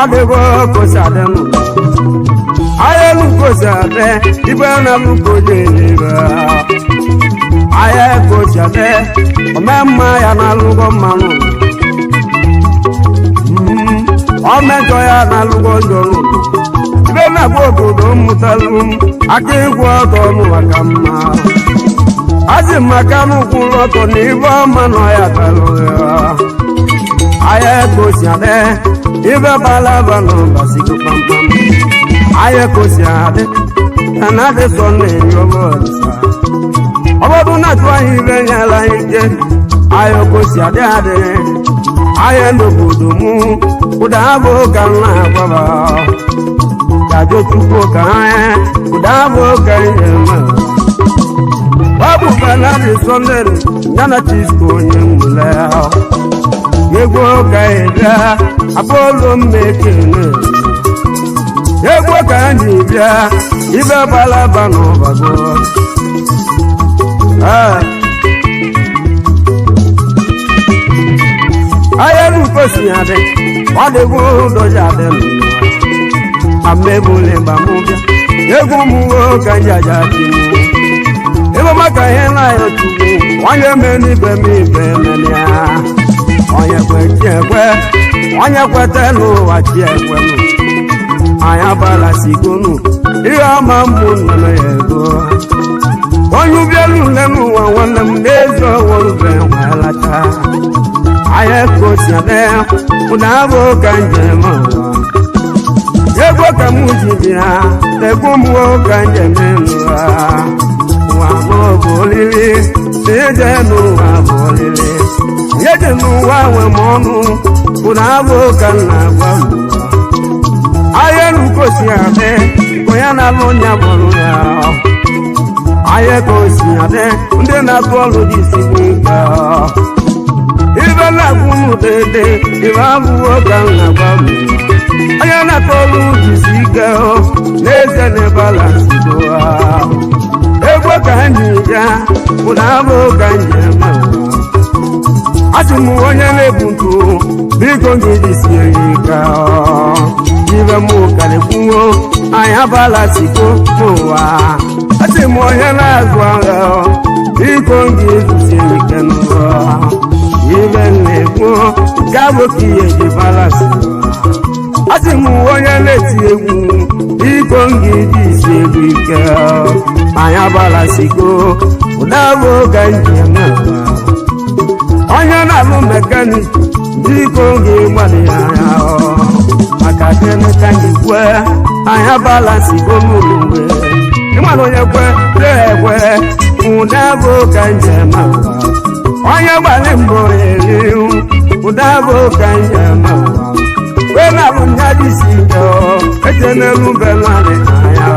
ọdịgo kosade m aya elu kosade ibe na m kojelebe aya kosade omemma ya na alụgo mmanụ ọmẹjọ ya na alụgo njọrụ ibe na bụ obodo mmụtalụ m aka ịgwọ ọtọ ọnụ maka mma azị maka n'ụkwụ lọtọ na ibe ọma nọ ya talụ ya aya kosade ibe balaba n'ọbasigo kpamkpam aya kosade ya na adị sọ na-enyobo ọdịsa ọbọdụ na-atụ anyị ibe nyela ike aya kosade adị aya n'obodo mụ ụda abụ ka nna agbaba kajo tupu ka anya ụda abụ ka ihe ma babu banari sondere yana chisko onye mule yegwo ka ịbịa apolo mmekene yegwo ka anyị bịa ibe balaba n'ọbago aya lukosi adị ọdịgwo doja adị amebule bamubịa yegwo mụwo ka njaja dị mụ ebe maka ihe na-ayọ chukwu onye mere ibe m ibe melia onye kwe chi ekwe onye kweta n'ụwa chi ekwe anya bala sigonu ihe ọma mbụ nọ ya ego onye ụbịelu nne n'ụwa nwanne m n'ezi ọwụrụbe nwelata anya kosiade ụda abụ ka njem ụwa ego ka m ji bịa tegbu mwo ka njem n'ụwa bụ olili na-eje n'ụwa bụ olili yeje n'ụwa nwe m ọnụ ụna abụ ka nna agwa ụwa ahịa n'ukosi adị onye na-alụ nya bụrụ ya ahịa ka osi adị ndị na-atụ ọrụ dị isigbo ike ibe na-agwụ m dede ibe abụọ ka nna agwa m onye na-atụ ọrụ dị isi ike n'eze na balansido egwe ka anyị ya ụda abụ ka njem asị m onye na-ebu ntụ biko gị jisie ike ibe m karịkwuo anyị abala siko n'ụwa asị m onye na-azụ agha biko gị jisie ike n'ụwa ibe na-ekwu gabụ ka ihe ji balasị asị m onye na-eti egwu biko gị jisie egwu ike anyị abalasigo ụda abụ ka njem onye na-alụ mekanik biko gị gbalị anya maka gịnị ka anyị kwe anyị abalasigo n'ụlọ mgbe ịmara onye kwe ekwe ụda abụ ka njem onye gbalị mbọ erihu ụda abụ ka njem wee na-alụ nyadị isi ike eche n'elu belarị anya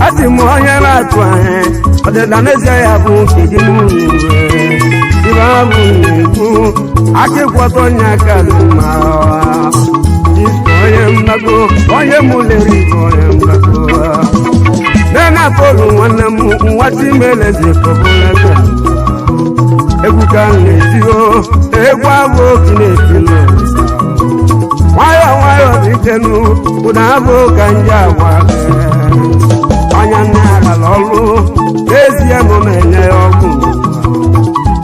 asị m onye na-atụ anya ọdịda n'ezie ya bụ nke dị n'ụlọ ibe abụ na-ekwu aka ịkwọta onye aka n'ụma onye mgbago onye mụlere ibe onye mgbago na-atụrụ nwanne m nwata imeleze kọbụlebe egwu ka m na-etio egwu abụ oki na-eti nwayọọ nwayọọ ditenu ụda abụ ka nje agwa onye nne agala ọrụ n'ezie nọ na-enye ya ọgwụ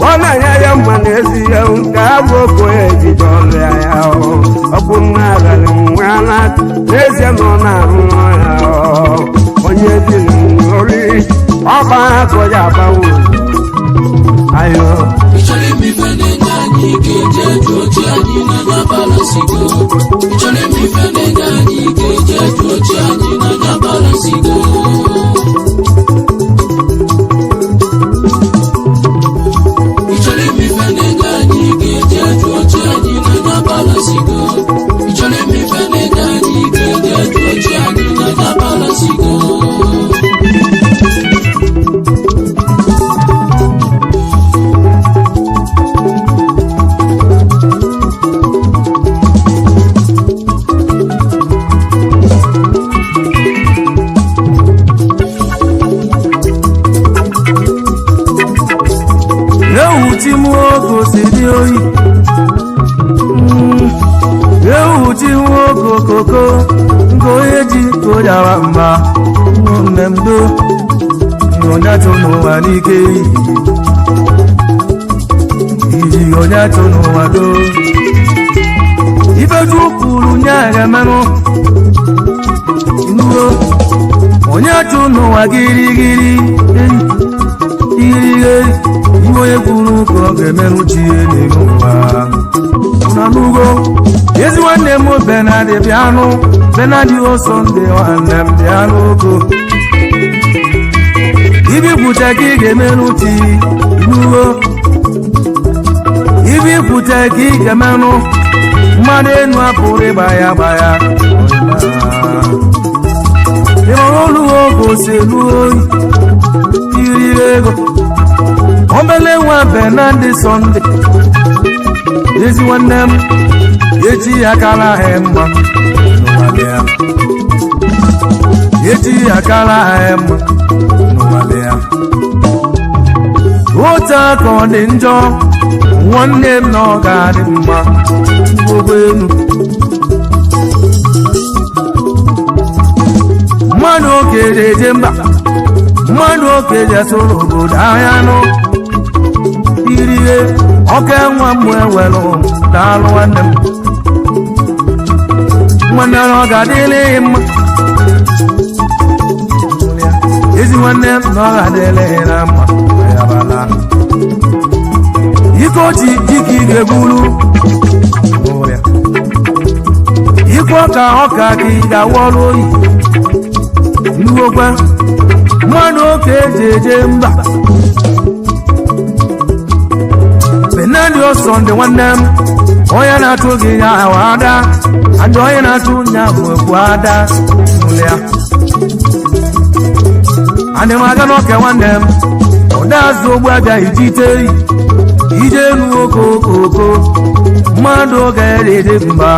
ọ na-enye ya mma n'ezie nke abụ okoye ejide ọrụ ya ọgwụ nne agalị nwe ala n'ezie nọ na-arụ ya onye dịrị ori ọba akọ ya agbawo ayo koko ngoye ji koyawa mma nnem do onya tono wanike iji onya tono wado ibeju kuru nyaga manu ngo onya tono wagirigiri irige ngoye kuru ko gemenu chi ni ngwa nanugo yezu wanne mo benade piano benadi o Sunday wanne piano go ibi kutaki gemenu chi nugo ibi kutaki gemenu made nu apore baya olu go selu irego ombele wa benade Sunday yezu wanne yeji akala hemma nuwalea yeji akala hemma nuwalea ota konde njo nwanne m no ga dị mma ogwenu mmadụ okeje je mba mmadụ okeje soro obodo ahịa nụ irihe oke nwa m ewelu daalụ nwanne m nwanne ọ ga-adịlị mma ezi nwanne m na ọ ga-adịlị na mma yabala ike oji dịka ị ga-egburu ikwe ọka gị ga-awọrụ oyi nuwokwe mmadụ oke eji mba benadi Sunday nwanne m onye na-atụ gị ya ada adị onye na-atụ nya bụ ekwu ada n'ụlọ ya adị m aga n'oke nwanne m ụda azụ ogbu abịaghị jite ije enu okoko mmadụ ga-ede mba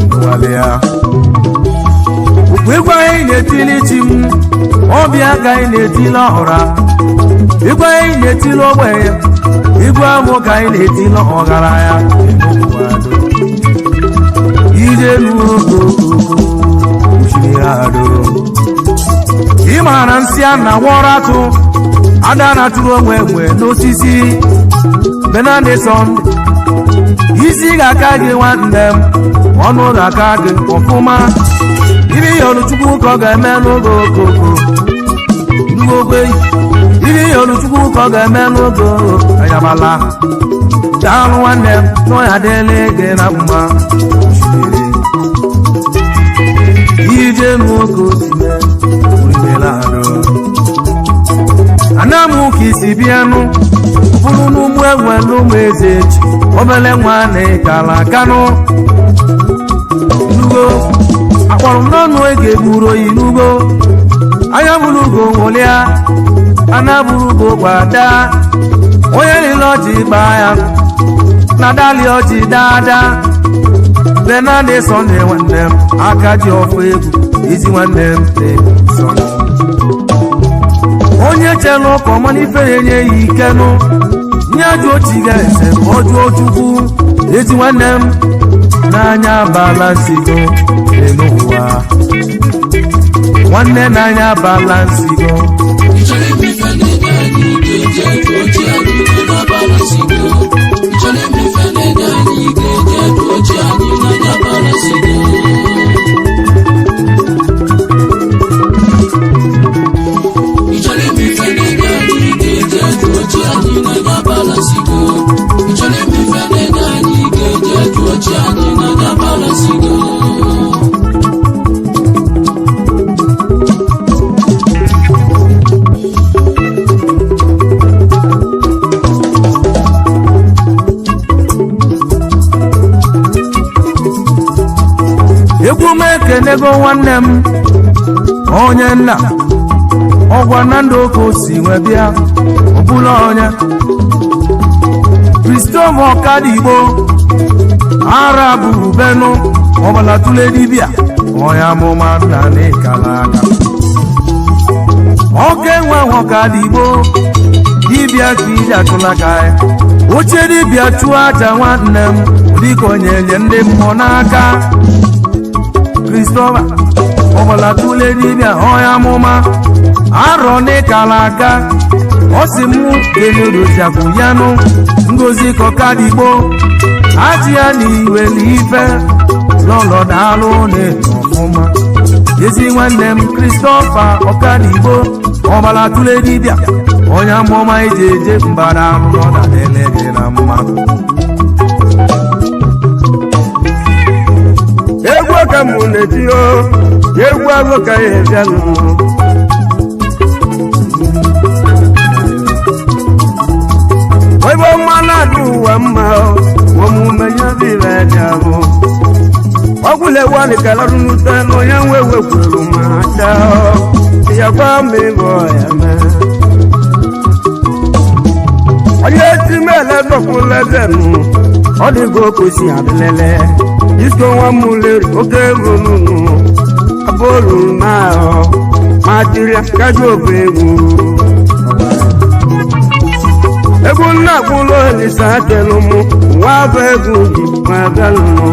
n'ụwale ya igwe anyị na-etili chi m ọbịa ka anyị na-etili ọhụra igwe anyị na-etili ogbenye igwe amụ ka anyị na-etili ọgaranya ije n'okoko ị maara nsị a na nwọrọ atụ ada na-atụrụ onwe n'osisi benade Sunday isi ga-aka gị nwanne m ọnụ ga-aka gị ọfụma iri ihe oluchukwu ka ọ ga-eme n'oge okoko ngogwe iri ihe oluchukwu ka ọ ga-eme n'oge ayabala daalụ nwanne m n'ọya dịle gị na mma ije nwoke osime anamu ka isi bịanụ bụrụ n'ụmụ enwe n'ụmụ eze echi obele nwa na ịkala kanụ nugo akpọrọ m n'ọnụ ege gburu oyi nugo anya bụrụ ugo nwụlịa ana bụrụ ugo gbada onye niile ọjị gbaa ya na dali ọjị dada benade Sunday nwanne m aka ji ọfụ egwu ezi nwanne m Sunday onye chelu ọkọ mana ife na-enye ya ikenụ nye ajụ ochi ga-ese ọjụ Chukwu ezi nwanne m n'anya balansigo n'ụwa nwanne n'anya balansigo egwu m ekenego nwanne m onye nna ọgwa na ndụ oke osi nwe bịa ọbụla onye Kristom Ọkadigbo Arabu Benu ọbala tụle dibịa onye amụma nna n'ịkala aka oke nwe Ọkadigbo dibịa ka iji atụla ka ya oche dibịa chụọ aja nwanne m dịka onye nye ndị mmụọ n'aka Christopher ọbụla tụle dibịa onye amụma arọ n'ịkalaka ọ sị mụ kenedoziakwu ya nụ ngozi kọkadigbo achị ya na iwe n'ife n'ọnọdụ na-eto ọfụma ezi nwanne m Christopher ọkadigbo ọbụla tụle dibịa onye amụma ije eje mbara ahụ n'ọdadele dị na mma egwu ka mụ na-etio egwu agụ ka ya ebianụ oibo mmanụ adị ụwa mma omume ya dịrị dị ahụ ọgwụlewanị kalarụ n'ute na onye nwe wekwuru ma acha ya gwa m ịbụ ya mee onye etimele dọkwụledenụ ọ dịgo okosi adịlele isko nwa muleri oke rununu abolu na matiria kajo egwu egwu nna kwụlọ elisa telumu nwa bụ egwu ji magalunu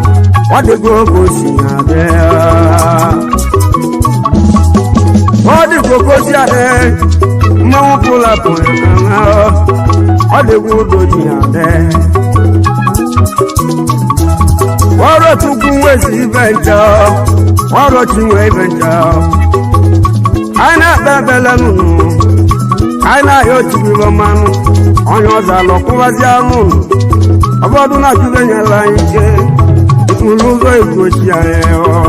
ọ dịgo okosi adịa ọ dịgo okosi adịa mmanwụ pụlapụ ya ọ dịgo udoji adịa ọ̀rọ̀ tukun wesi ibẹjọ ọ̀rọ̀ chinwe ibẹjọ aina bẹbẹlẹ nùnú aina yóò tìbí lọmanú ọyàn ọzà lọkúnwájú àrùn ọbọdún náà tún lẹ́yìn láyé jẹ ìpínlúgbọ ìgbòjì ààrẹ ọ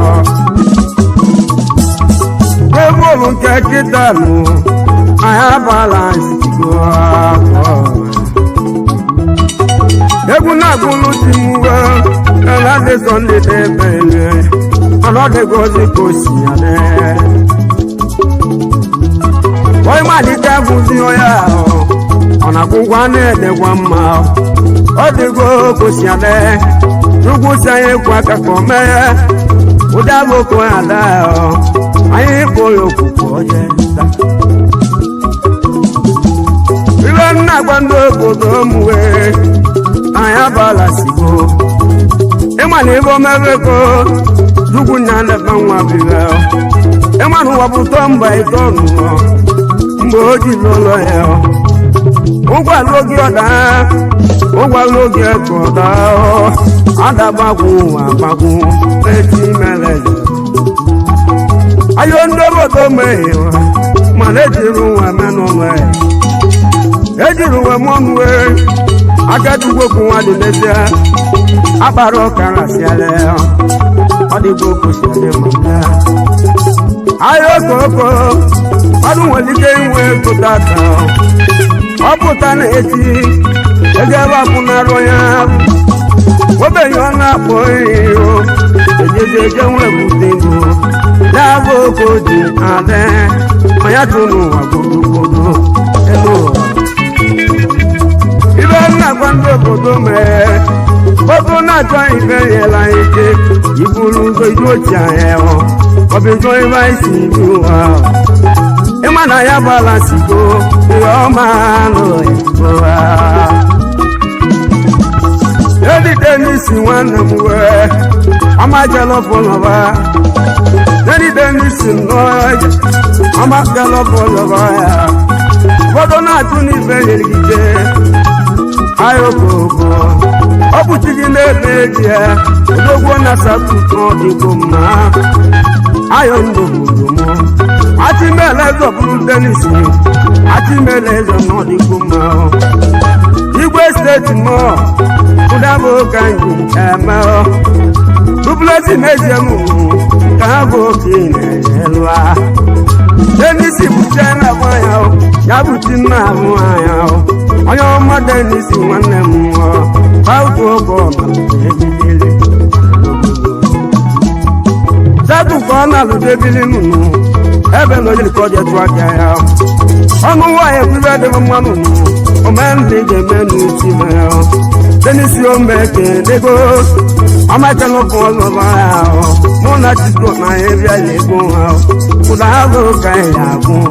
gbé bọ́ọ̀lù kẹkítà nù àyà balance gbọ egwu na-agụlụ ti mwe ẹ̀láde sọ́ndé dẹ́bẹ̀rẹ̀ ọlọ́dẹ́gọ́sí kò sí àdẹ́ wọ́n má ní kẹ́kùn sí ọyá ọ̀nà kúkwá ní ẹ̀dẹ̀kwá mma ọdẹ́gọ́ kò sí àdẹ́ lúgbú sáyé kwa kakọ̀ mẹ́rẹ́ ó dábò kọ́ àdá ayé kò yóò kúkú ọjẹ́ ta ilé nná gbọ́ndó kòtò múwe anya bala sigo emana ebo mebeko dugu nyanda banwa biga emana wabuto mba itonu mbo oji lolo yo ugwa logi ekoda adabagu abagu eti melele ayo ndobo to mewa malejiru wa menome ejiru wa monwe akẹ́dùgbò kún wọn lè lẹ́sẹ̀ àbárò kàrà sí alẹ́ ọdígbò kò sí alẹ́ mọ̀lá ayé kòókò ọdún wọn líke ìwé kòtà tán ọ̀pùtà ní etí ẹgbẹ́ bá kún náà ya wọ́n bẹ̀ yọ náà pọ̀ ìrò èjèjì jẹun ẹ̀bùtẹ́gbò dáàbò kò di alẹ́ ọ̀yàtúnú àgbòdògbòdò ẹ̀lò ibe nna kwando obodo mee ogo na-achọ ibe yela ike iburu ụzọ idu ochie ahụ ọbịgo ibe isi idu ụwa ịma na ya balansigo ihe ọma n'oyibo edide n'isi nwanne m wee ọma jelọfọlọba edide n'isi nnọọ ọma jelọfọlọba ya ụfọdụ na-achụ n'ibe yerigide ayokoko ọ bụchighị n'ebe eji ya odogwo na satụtụ ọdịgo mma ayo ndobodomo achimele zọbụrụ tenisi achimele eze n'ọdịgo mma igwe steeti mọ ụdabụ ka anyị eme duplesi mezie m ka ha bụ oke na-enyelụa tenisi bụche na-abụ anya ya bụchi nna abụ anya onye ọma denisi nwanne m bautu ogo ebili sẹ́tù kan náà ló débi nínú nù ẹbẹ̀ ló yẹ kọjá tó àjà ya ọmọ wa yẹ kú bẹ́ẹ̀ dẹ́gbẹ́ mọ́nù nù ọmọ ẹ̀ ń dèjẹ́ mẹ́nu ti mẹ́ ọ denisi ó mẹ́kẹ́ dégó ọmọ ẹ̀kẹ́ ló fọ́ lọ́ba ya ọ mú náà ti tó náà yẹ bí ayé gbó ha ọ kúdà á ló ka ẹ̀yà gún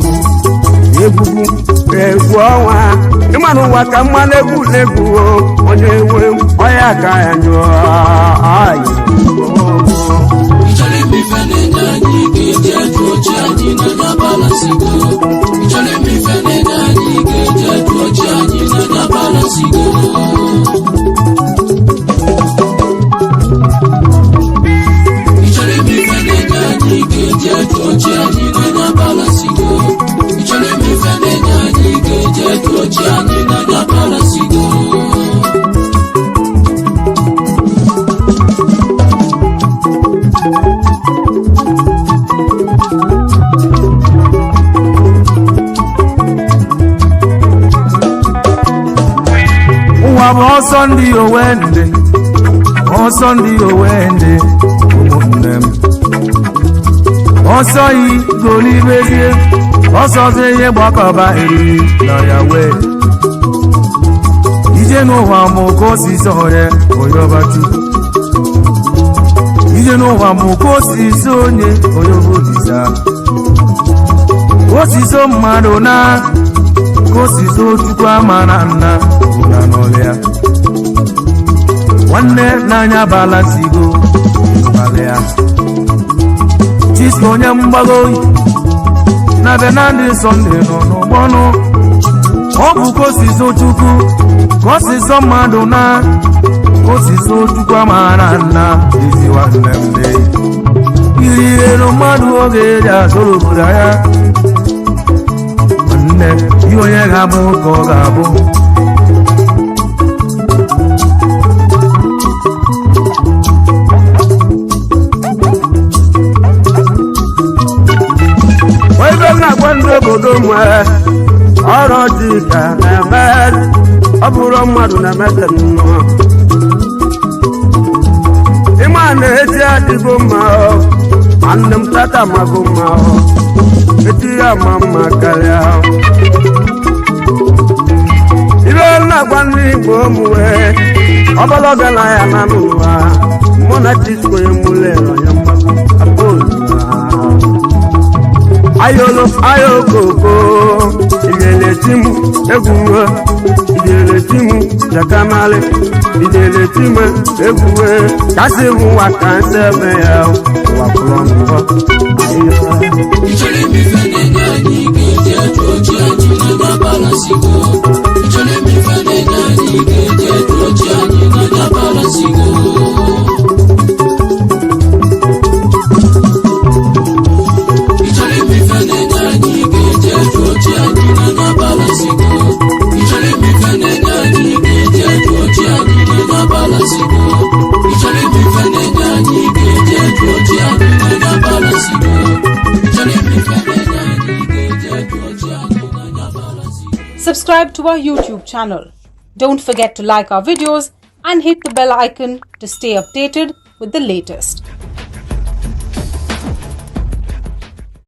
egugu egwu ọnwa ịmanụ ụwa ka mma na-egwu onye ewe ọya ka ya nyụọ Sunday Owende, oh Sunday Owende, ọsọ yìí gòlí méjì ọsọ sí iye gbọ́kọ̀bá èrì lọ́yà wẹ̀ ìjẹ́nu wà mú kó sì sọ rẹ̀ òyọ́bá jù ìjẹ́nu wà mú kó sì sọ ní òyọ́bá jìsà kó sì sọ mmadụ náà kó sì sọ chukwu amara nna ụlọ n'ọlịa nwanne n'anya balansigo n'ọlịa Chisko onye mgbago na Benandi Sunday nọ n'ụgbọnụ ọ bụ kosiso chukwu kosiso mmadụ na kosiso chukwu amara nna ezi nwanne m dị iri elu mmadụ oge eji azụrụ obodo ya nwanne ihe onye ga-abụ ka ọ ga-abụ ndị obodo nwere ọrụ dị ka na-eme ọ bụrụ mmadụ na-emete nnọọ ịma na-eti adịgo mma nwanne m tata mago mma eti ya ma mma karịa ibe na-agwa ndị Igbo mwe ọbọlọgala ya na n'ụwa mụ na Chisko ya mụlere ya mmago abụọ ayolo ayokoko idele timu eguwe idele timu jakamale idele timu eguwe kasi wa kanse me ya wa kulongo ichele mi fene nani geje tochi ajina na balasigo ichele mi fene nani geje tochi ajina na balasigo Subscribe to our YouTube channel. Don't forget to like our videos and hit the bell icon to stay updated with the latest.